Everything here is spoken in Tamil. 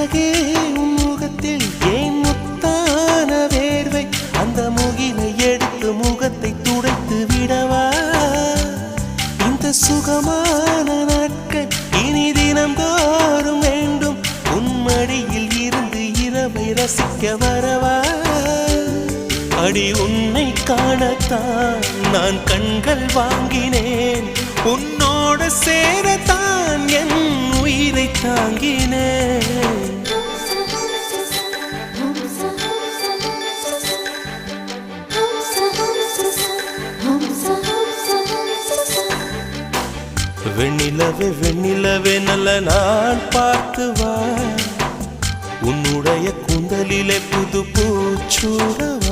அழகே உன் முகத்தில் ஏன் முத்தான வேர்வை அந்த முகிலை எடுத்து முகத்தை துடைத்து விடவா இந்த சுகமான நாட்கள் இனி தினம்தோறும் வேண்டும் உன் மடியில் இருந்து இரவை ரசிக்க வரவா அடி உன்னை காணத்தான் நான் கண்கள் வாங்கினேன் உன்னோட சேரத்தான் என் உயிரை தாங்கினேன் வெண்ணிலவே வெண்ணிலவே நல்ல நான் பார்த்து வா உன்னுடைய கூந்தலிலே புது பூச்சூடவா